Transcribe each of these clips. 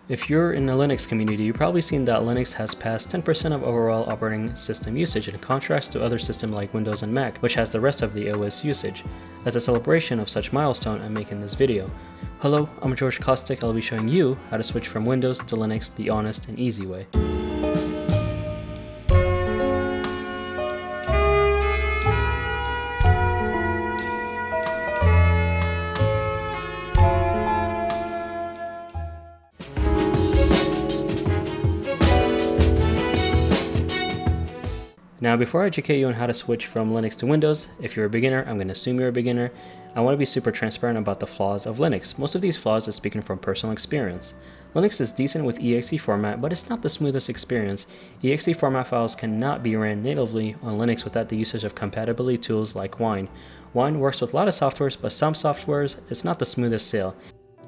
If you're in the Linux community, you've probably seen that Linux has passed 10% of overall operating system usage in contrast to other systems like Windows and Mac, which has the rest of the OS usage. As a celebration of such milestone, I'm making this video. Hello, I'm George Kostic. I'll be showing you how to switch from Windows to Linux the honest and easy way. Now, before I educate you on how to switch from Linux to Windows, if you're a beginner, I'm going to assume you're a beginner, I want to be super transparent about the flaws of Linux. Most of these flaws are speaking from personal experience. Linux is decent with exe format, but it's not the smoothest experience. Exe format files cannot be ran natively on Linux without the usage of compatibility tools like Wine. Wine works with a lot of softwares, but some softwares, it's not the smoothest sail.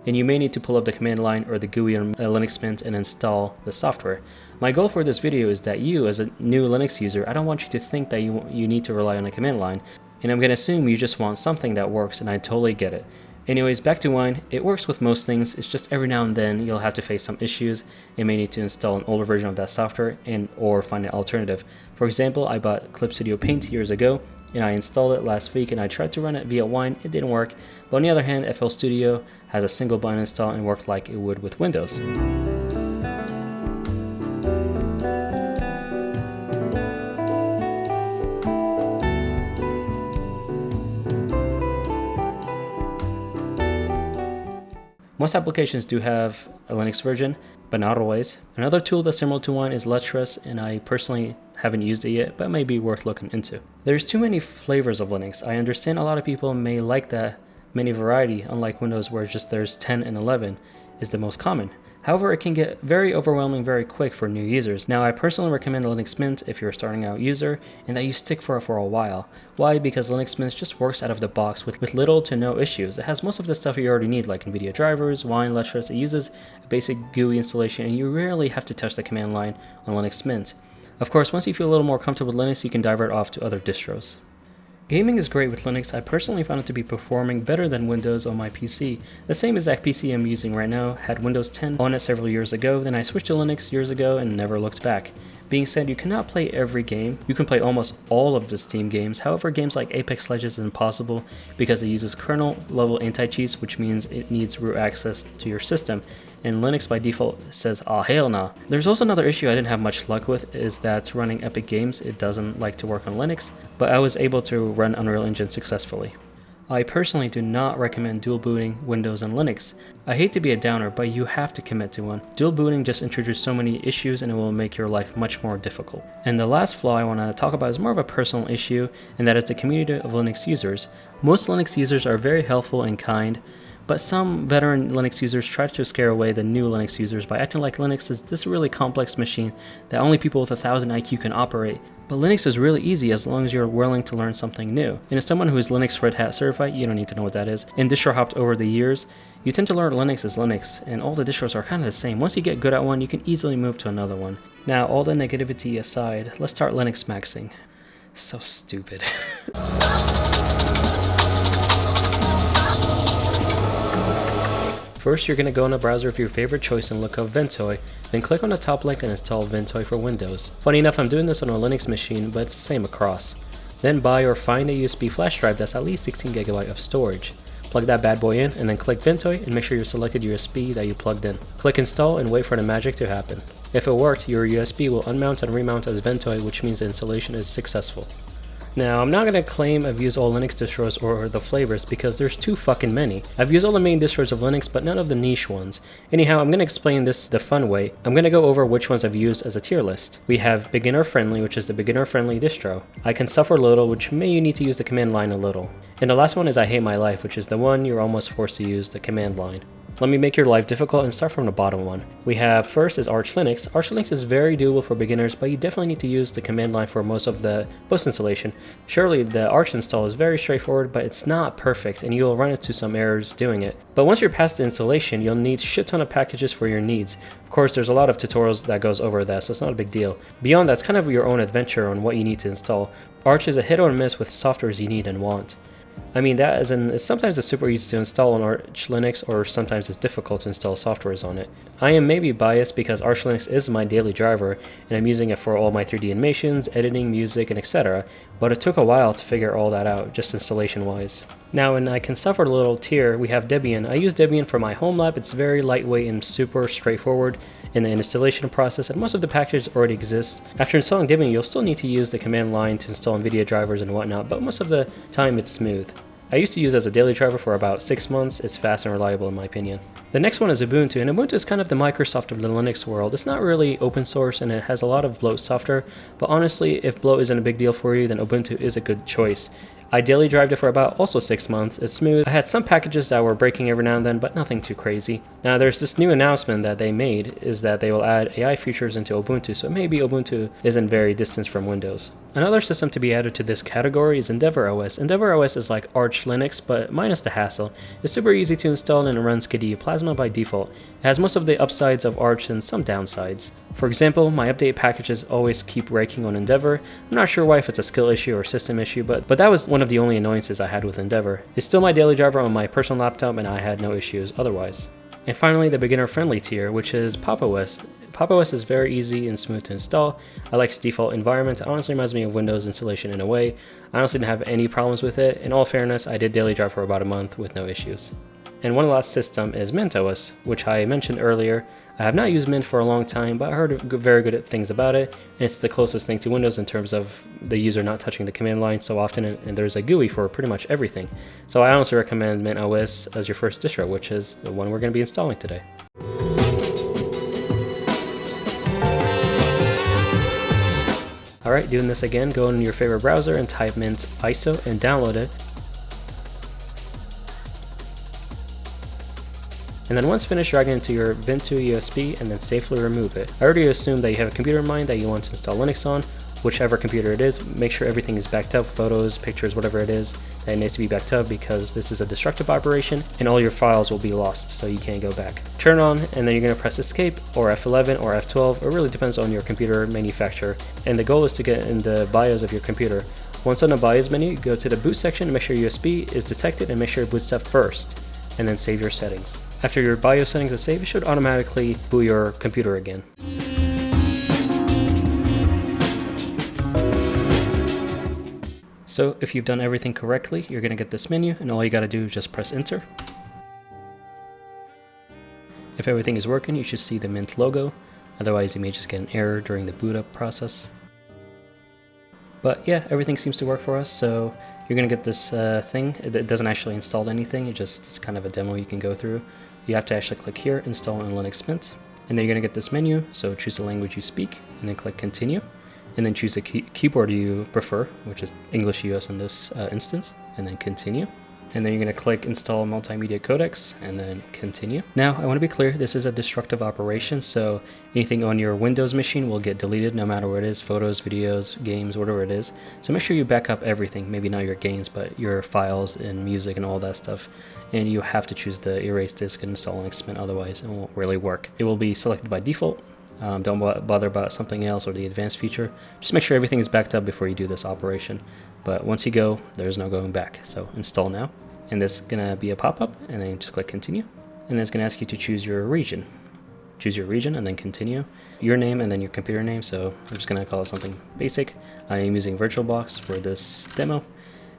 And you may need to pull up the command line or the GUI on Linux Mint and install the software. My goal for this video is that you, as a new Linux user, I don't want you to think that you need to rely on a command line, and I'm going to assume you just want something that works, and I totally get it. Anyways, back to Wine. It works with most things, it's just every now and then you'll have to face some issues. You may need to install an older version of that software and or find an alternative. For example, I bought Clip Studio Paint years ago, and I installed it last week and I tried to run it via Wine. It didn't work, but on the other hand, FL Studio has a single button install and worked like it would with Windows. Most applications do have a Linux version, but not always. Another tool that's similar to Wine is Letrus, and I personally haven't used it yet, but may be worth looking into. There's too many flavors of Linux. I understand a lot of people may like that many variety, unlike Windows where just there's 10 and 11 is the most common. However, it can get very overwhelming very quick for new users. Now, I personally recommend Linux Mint if you're a starting out user and that you stick for it for a while. Why? Because Linux Mint just works out of the box with little to no issues. It has most of the stuff you already need, like NVIDIA drivers, Wine, Letrus. It uses a basic GUI installation, and you rarely have to touch the command line on Linux Mint. Of course, once you feel a little more comfortable with Linux, you can divert off to other distros. Gaming is great with Linux. I personally found it to be performing better than Windows on my PC. The same exact PC I'm using right now had Windows 10 on it several years ago, then I switched to Linux years ago and never looked back. Being said, you cannot play every game. You can play almost all of the Steam games. However, games like Apex Legends is impossible because it uses kernel level anti-cheats, which means it needs root access to your system. And Linux by default says, "Ah, hell nah." There's also another issue I didn't have much luck with, is that running Epic Games, it doesn't like to work on Linux, but I was able to run Unreal Engine successfully. I personally do not recommend dual booting Windows and Linux. I hate to be a downer, but you have to commit to one. Dual booting just introduces so many issues and it will make your life much more difficult. And the last flaw I want to talk about is more of a personal issue, and that is the community of Linux users. Most Linux users are very helpful and kind, but some veteran Linux users try to scare away the new Linux users by acting like Linux is this really complex machine that only people with 1,000 IQ can operate. But Linux is really easy as long as you're willing to learn something new. And as someone who is Linux Red Hat certified, you don't need to know what that is, and distro hopped over the years, you tend to learn Linux as Linux, and all the distros are kind of the same. Once you get good at one, you can easily move to another one. Now, all the negativity aside, let's start Linux maxing. So stupid. First, you're going to go in a browser of your favorite choice and look up Ventoy, then click on the top link and install Ventoy for Windows. Funny enough, I'm doing this on a Linux machine, but it's the same across. Then buy or find a USB flash drive that's at least 16GB of storage. Plug that bad boy in and then click Ventoy and make sure you selected USB that you plugged in. Click install and wait for the magic to happen. If it worked, your USB will unmount and remount as Ventoy, which means the installation is successful. Now, I'm not going to claim I've used all Linux distros or the flavors because there's too fucking many. I've used all the main distros of Linux, but none of the niche ones. Anyhow, I'm going to explain this the fun way. I'm going to go over which ones I've used as a tier list. We have beginner friendly, which is the beginner friendly distro. I can suffer a little, which may you need to use the command line a little. And the last one is I hate my life, which is the one you're almost forced to use the command line. Let me make your life difficult and start from the bottom one. We have first is Arch Linux. Arch Linux is very doable for beginners, but you definitely need to use the command line for most of the post installation. Surely the Arch install is very straightforward, but it's not perfect and you'll run into some errors doing it. But once you're past the installation, you'll need a shit ton of packages for your needs. Of course, there's a lot of tutorials that goes over that, so it's not a big deal. Beyond that, it's kind of your own adventure on what you need to install. Arch is a hit or miss with softwares you need and want. I mean that as in, sometimes it's super easy to install on Arch Linux, or sometimes it's difficult to install softwares on it. I am maybe biased because Arch Linux is my daily driver, and I'm using it for all my 3D animations, editing, music, and etc. But it took a while to figure all that out, just installation wise. Now in I can suffer a little tier, we have Debian. I use Debian for my home lab. It's very lightweight and super straightforward in the installation process, and most of the packages already exist. After installing Debian, you'll still need to use the command line to install NVIDIA drivers and whatnot, but most of the time it's smooth. I used to use it as a daily driver for about 6 months. It's fast and reliable in my opinion. The next one is Ubuntu, and Ubuntu is kind of the Microsoft of the Linux world. It's not really open source and it has a lot of bloat software, but honestly, if bloat isn't a big deal for you, then Ubuntu is a good choice. I daily drived it for about also 6 months. It's smooth. I had some packages that were breaking every now and then, but nothing too crazy. Now there's this new announcement that they made, is that they will add AI features into Ubuntu, so maybe Ubuntu isn't very distant from Windows. Another system to be added to this category is EndeavourOS. EndeavourOS is like Arch Linux, but minus the hassle. It's super easy to install and it runs KDE Plasma by default. It has most of the upsides of Arch and some downsides. For example, my update packages always keep breaking on Endeavour. I'm not sure why, if it's a skill issue or system issue, but that was one of the only annoyances I had with Endeavour. It's still my daily driver on my personal laptop and I had no issues otherwise. And finally, the beginner-friendly tier, which is PopOS. PopOS is very easy and smooth to install. I like its default environment. It honestly reminds me of Windows installation in a way. I honestly didn't have any problems with it. In all fairness, I did daily drive for about a month with no issues. And one last system is MintOS, which I mentioned earlier. I have not used Mint for a long time, but I heard very good things about it. And it's the closest thing to Windows in terms of the user not touching the command line so often, and there's a GUI for pretty much everything. So I honestly recommend MintOS as your first distro, which is the one we're going to be installing today. Alright, doing this again, go in your favorite browser and type Mint ISO and download it. And then once finished, drag it into your Ventoux USB and then safely remove it. I already assumed that you have a computer in mind that you want to install Linux on, whichever computer it is. Make sure everything is backed up, photos, pictures, whatever it is, that it needs to be backed up, because this is a destructive operation and all your files will be lost, so you can't go back. Turn on, and then you're going to press escape or F11 or F12. It really depends on your computer manufacturer, and the goal is to get in the BIOS of your computer. Once on the BIOS menu, go to the boot section and make sure USB is detected and make sure it boots up first, and then save your settings. After your BIOS settings is saved, it should automatically boot your computer again. So if you've done everything correctly, you're going to get this menu, and all you got to do is just press enter. If everything is working, you should see the Mint logo. Otherwise, you may just get an error during the boot up process. But yeah, everything seems to work for us, so you're going to get this thing. It doesn't actually install anything, it's kind of a demo you can go through. You have to actually click here, install on Linux Mint, and then you're going to get this menu, so choose the language you speak, and then click continue, and then choose the keyboard you prefer, which is English US in this instance, and then continue. And then you're going to click install multimedia codecs and then continue. Now I want to be clear, this is a destructive operation, so anything on your Windows machine will get deleted no matter what it is, photos, videos, games, whatever it is. So make sure you back up everything, maybe not your games, but your files and music and all that stuff. And you have to choose the erase disk and install Linux Mint, otherwise it won't really work. It will be selected by default. Don't bother about something else or the advanced feature. Just make sure everything is backed up before you do this operation. But once you go, there's no going back. So install now. And this is going to be a pop-up, and then just click continue. And then it's going to ask you to choose your region. Choose your region and then continue. Your name and then your computer name. So I'm just going to call it something basic. I am using VirtualBox for this demo.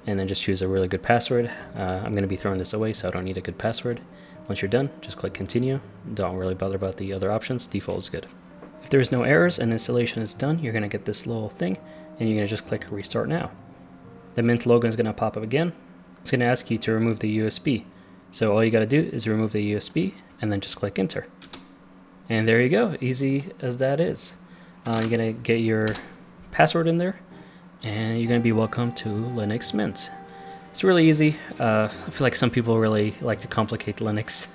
And then just choose a really good password. I'm going to be throwing this away, so I don't need a good password. Once you're done, just click continue. Don't really bother about the other options. Default is good. If there's no errors and installation is done, you're going to get this little thing, and you're going to just click restart now. The Mint logo is going to pop up again. It's going to ask you to remove the USB. So all you got to do is remove the USB and then just click enter. And there you go, easy as that is. You're going to get your password in there, and you're going to be welcome to Linux Mint. It's really easy. I feel like some people really like to complicate Linux,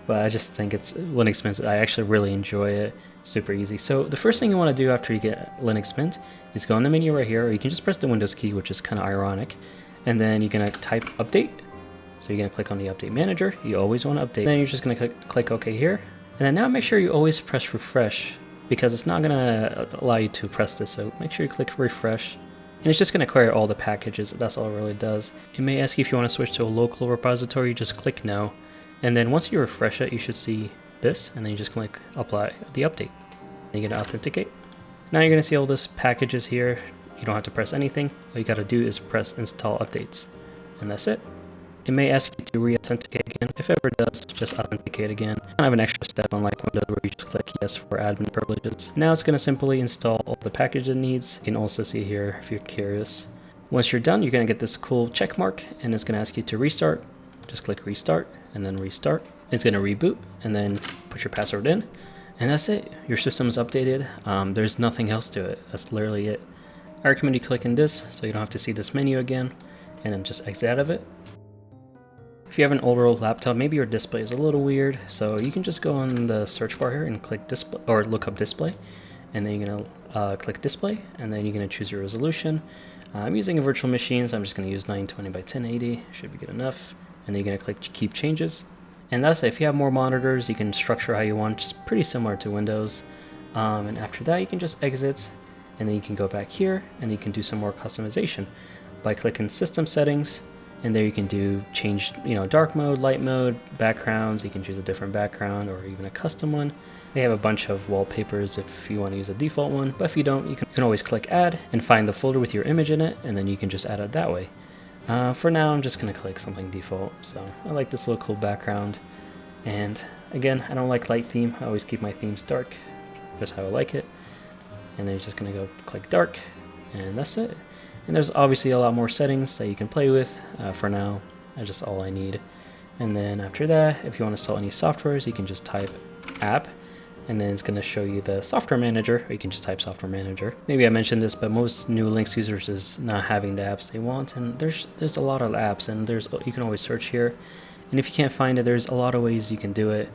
but I just think it's Linux Mint. I actually really enjoy it. It's super easy. So the first thing you want to do after you get Linux Mint is go in the menu right here, or you can just press the Windows key, which is kind of ironic. And then you're going to type update. So you're going to click on the update manager. You always want to update. Then you're just going to click OK here. And then now make sure you always press refresh, because it's not going to allow you to press this. So make sure you click refresh. And it's just going to query all the packages. That's all it really does. It may ask you if you want to switch to a local repository. Just click no. And then once you refresh it, you should see this. And then you just click apply the update. And you're going to authenticate. Now you're going to see all this packages here. You don't have to press anything. All you got to do is press install updates. And that's it. It may ask you to re-authenticate again. If it ever does, just authenticate again. Kind of an extra step unlike Windows where you just click yes for admin privileges. Now it's going to simply install all the packages it needs. You can also see here if you're curious. Once you're done, you're going to get this cool check mark and it's going to ask you to restart. Just click restart and then restart. It's going to reboot and then put your password in. And that's it. Your system is updated. There's nothing else to it. That's literally it. I recommend you clicking this so you don't have to see this menu again and then just exit out of it. If you have an older laptop, maybe your display is a little weird, so you can just go on the search bar here and click display or look up display, and then you're gonna click display, and then you're gonna choose your resolution. I'm using a virtual machine, so I'm just gonna use 920 by 1080. Should be good enough. And then you're gonna click keep changes, and that's it. If you have more monitors, you can structure how you want. It's pretty similar to Windows. And after that, you can just exit, and then you can go back here, and you can do some more customization by clicking System Settings. And there you can change, dark mode, light mode, backgrounds. You can choose a different background or even a custom one. They have a bunch of wallpapers if you want to use a default one, but if you don't, you can always click add and find the folder with your image in it, and then you can just add it that way. For now, I'm just gonna click something default. So I like this little cool background. And again, I don't like light theme. I always keep my themes dark, just how I like it. And then you're just gonna go click dark, and that's it. And there's obviously a lot more settings that you can play with. For now, that's just all I need. And then after that, if you want to install any softwares, you can just type app, and then it's going to show you the software manager, or you can just type software manager. Maybe I mentioned this, but most new Linux users is not having the apps they want, and there's a lot of apps, and you can always search here. And if you can't find it, there's a lot of ways you can do it.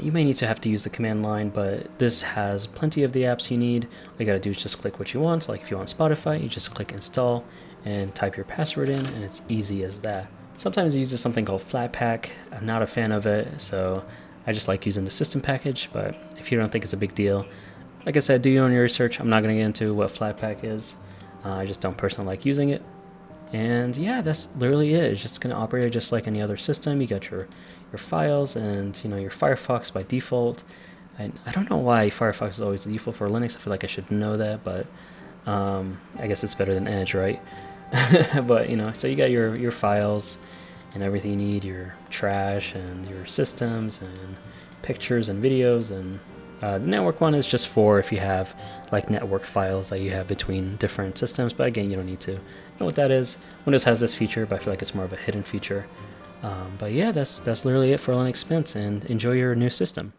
You may need to have to use the command line, but this has plenty of the apps you need. All you gotta do is just click what you want. Like if you want Spotify, you just click install and type your password in, and it's easy as that. Sometimes it uses something called Flatpak. I'm not a fan of it, so I just like using the system package, but if you don't think it's a big deal, like I said, do your own research. I'm not gonna get into what Flatpak is. I just don't personally like using it. And yeah, that's literally it. It's just going to operate just like any other system. You got your files and your Firefox by default. I don't know why Firefox is always the default for Linux. I feel like I should know that, but I guess it's better than Edge, right? But so you got your files and everything you need, your trash and your systems and pictures and videos, and the network one is just for if you have like network files that you have between different systems, but again, you don't need to know what that is. Windows has this feature, but I feel like it's more of a hidden feature. But yeah, that's literally it for Linux Mint, and enjoy your new system.